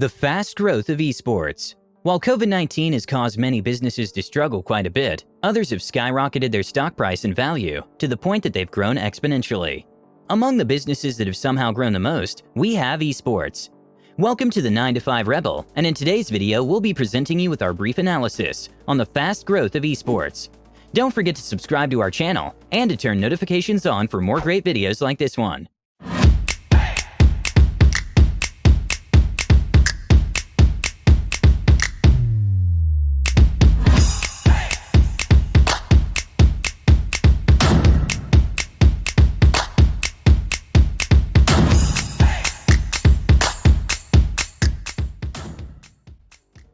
The fast growth of esports. While COVID-19 has caused many businesses to struggle quite a bit, others have skyrocketed their stock price and value to the point that they've grown exponentially. Among the businesses that have somehow grown the most, we have esports. Welcome to the 9 to 5 Rebel, and in today's video, we'll be presenting you with our brief analysis on the fast growth of esports. Don't forget to subscribe to our channel and to turn notifications on for more great videos like this one.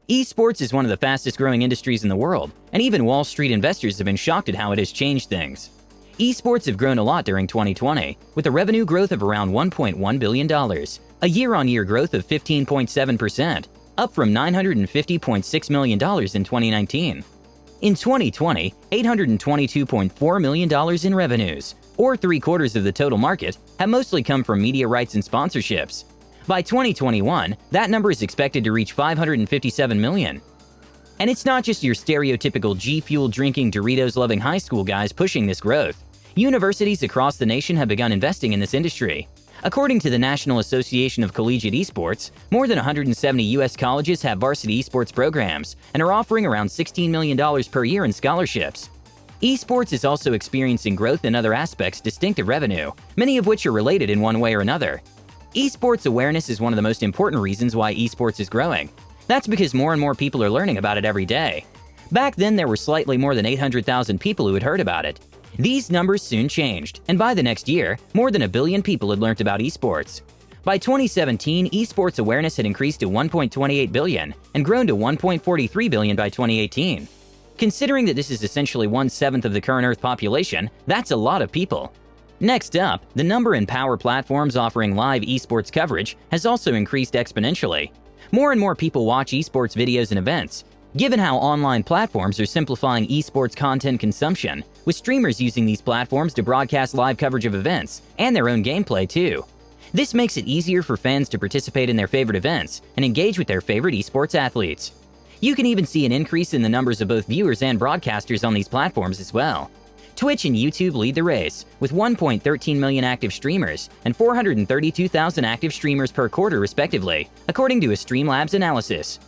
Esports is one of the fastest growing industries in the world, and even Wall Street investors have been shocked at how it has changed things. Esports have grown a lot during 2020, with a revenue growth of around $1.1 billion, a year-on-year growth of 15.7%, up from $950.6 million in 2019. In 2020, $822.4 million in revenues, or 3/4 of the total market, have mostly come from media rights and sponsorships. By 2021, that number is expected to reach $557 million. And it's not just your stereotypical G-Fuel drinking Doritos-loving high school guys pushing this growth. Universities across the nation have begun investing in this industry. According to the National Association of Collegiate Esports, more than 170 U.S. colleges have varsity esports programs and are offering around $16 million per year in scholarships. Esports is also experiencing growth in other aspects distinct to revenue, many of which are related in one way or another. Esports awareness is one of the most important reasons why esports is growing. That's because more and more people are learning about it every day. Back then, there were slightly more than 800,000 people who had heard about it. These numbers soon changed, and by the next year, more than 1 billion people had learned about esports. By 2017, esports awareness had increased to 1.28 billion and grown to 1.43 billion by 2018. Considering that this is essentially 1/7 of the current Earth population, that's a lot of people. Next up, the number and power platforms offering live esports coverage has also increased exponentially. More and more people watch esports videos and events. Given how online platforms are simplifying esports content consumption, with streamers using these platforms to broadcast live coverage of events and their own gameplay too. This makes it easier for fans to participate in their favorite events and engage with their favorite esports athletes. You can even see an increase in the numbers of both viewers and broadcasters on these platforms as well. Twitch and YouTube lead the race, with 1.13 million active streamers and 432,000 active streamers per quarter respectively, according to a Streamlabs analysis.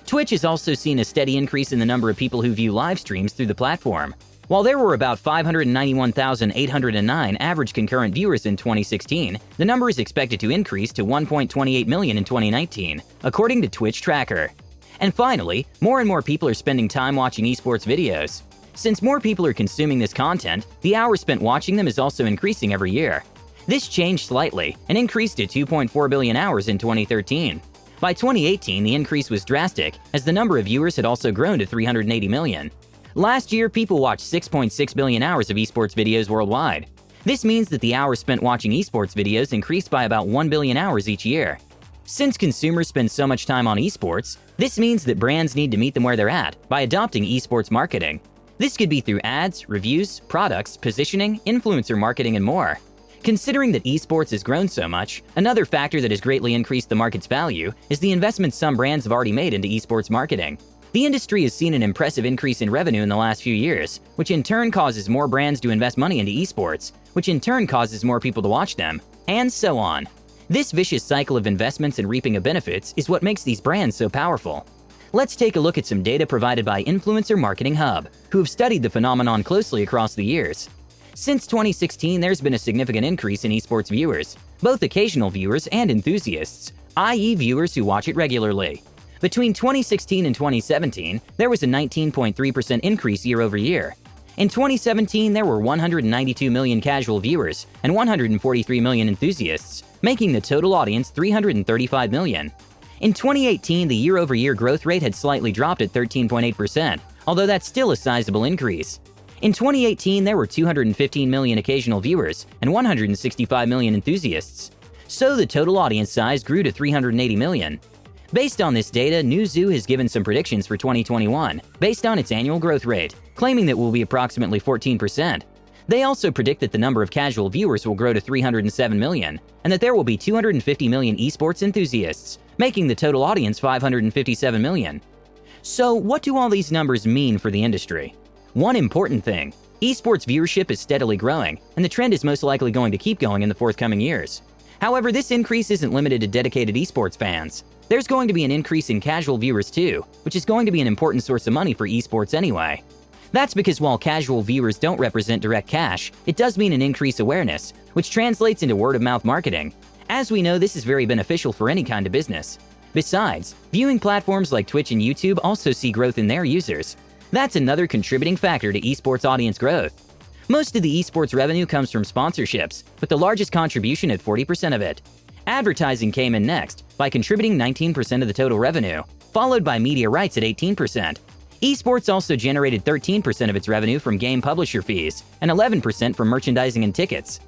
Twitch has also seen a steady increase in the number of people who view live streams through the platform. While there were about 591,809 average concurrent viewers in 2016, the number is expected to increase to 1.28 million in 2019, according to Twitch Tracker. And finally, more and more people are spending time watching esports videos. Since more people are consuming this content, the hours spent watching them is also increasing every year. This changed slightly and increased to 2.4 billion hours in 2013. By 2018, the increase was drastic, as the number of viewers had also grown to 380 million. Last year, people watched 6.6 billion hours of esports videos worldwide. This means that the hours spent watching esports videos increased by about 1 billion hours each year. Since consumers spend so much time on esports, this means that brands need to meet them where they're at by adopting esports marketing. This could be through ads, reviews, products, positioning, influencer marketing, and more. Considering that esports has grown so much, another factor that has greatly increased the market's value is the investments some brands have already made into esports marketing. The industry has seen an impressive increase in revenue in the last few years, which in turn causes more brands to invest money into esports, which in turn causes more people to watch them, and so on. This vicious cycle of investments and reaping of benefits is what makes these brands so powerful. Let's take a look at some data provided by Influencer Marketing Hub, who have studied the phenomenon closely across the years. Since 2016, there's been a significant increase in esports viewers, both occasional viewers and enthusiasts, i.e. viewers who watch it regularly. Between 2016 and 2017, there was a 19.3% increase year over year. In 2017, there were 192 million casual viewers and 143 million enthusiasts, making the total audience 335 million. In 2018, the year-over-year growth rate had slightly dropped at 13.8%, although that's still a sizable increase. In 2018, there were 215 million occasional viewers and 165 million enthusiasts. So the total audience size grew to 380 million. Based on this data, Newzoo has given some predictions for 2021, based on its annual growth rate, claiming that it will be approximately 14%. They also predict that the number of casual viewers will grow to 307 million, and that there will be 250 million esports enthusiasts, making the total audience 557 million. So what do all these numbers mean for the industry? One important thing, esports viewership is steadily growing, and the trend is most likely going to keep going in the forthcoming years. However, this increase isn't limited to dedicated esports fans. There's going to be an increase in casual viewers too, which is going to be an important source of money for esports anyway. That's because while casual viewers don't represent direct cash, it does mean an increased awareness, which translates into word-of-mouth marketing. As we know, this is very beneficial for any kind of business. Besides, viewing platforms like Twitch and YouTube also see growth in their users. That's another contributing factor to esports audience growth. Most of the esports revenue comes from sponsorships, with the largest contribution at 40% of it. Advertising came in next, by contributing 19% of the total revenue, followed by media rights at 18%. Esports also generated 13% of its revenue from game publisher fees, and 11% from merchandising and tickets.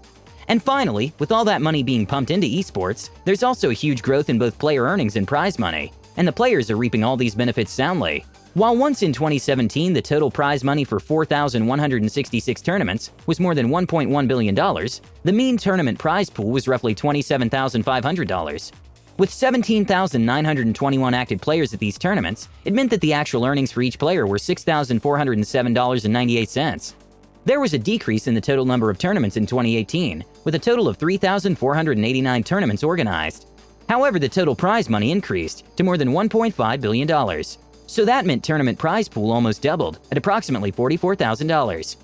And finally, with all that money being pumped into esports, there's also a huge growth in both player earnings and prize money, and the players are reaping all these benefits soundly. While once in 2017 the total prize money for 4,166 tournaments was more than $1.1 billion, the mean tournament prize pool was roughly $27,500. With 17,921 active players at these tournaments, it meant that the actual earnings for each player were $6,407.98. There was a decrease in the total number of tournaments in 2018, with a total of 3,489 tournaments organized. However, the total prize money increased to more than $1.5 billion. So that meant tournament prize pool almost doubled at approximately $44,000.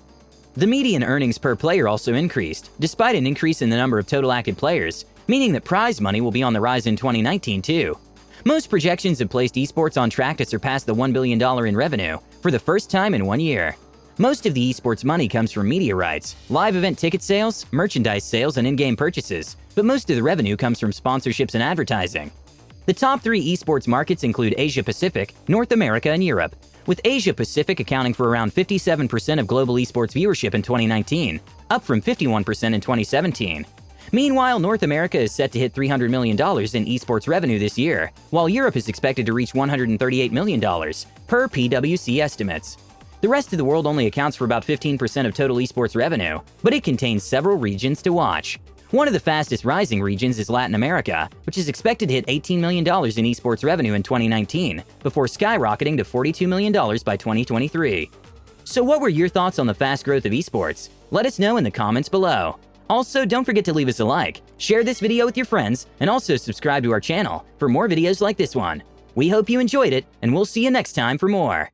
The median earnings per player also increased, despite an increase in the number of total active players, meaning that prize money will be on the rise in 2019 too. Most projections have placed esports on track to surpass the $1 billion in revenue for the first time in 1 year. Most of the esports money comes from media rights, live event ticket sales, merchandise sales, and in-game purchases, but most of the revenue comes from sponsorships and advertising. The top 3 esports markets include Asia-Pacific, North America, and Europe, with Asia-Pacific accounting for around 57% of global esports viewership in 2019, up from 51% in 2017. Meanwhile, North America is set to hit $300 million in esports revenue this year, while Europe is expected to reach $138 million, per PwC estimates. The rest of the world only accounts for about 15% of total esports revenue, but it contains several regions to watch. One of the fastest rising regions is Latin America, which is expected to hit $18 million in esports revenue in 2019, before skyrocketing to $42 million by 2023. So what were your thoughts on the fast growth of esports? Let us know in the comments below. Also, don't forget to leave us a like, share this video with your friends, and also subscribe to our channel for more videos like this one. We hope you enjoyed it, and we'll see you next time for more.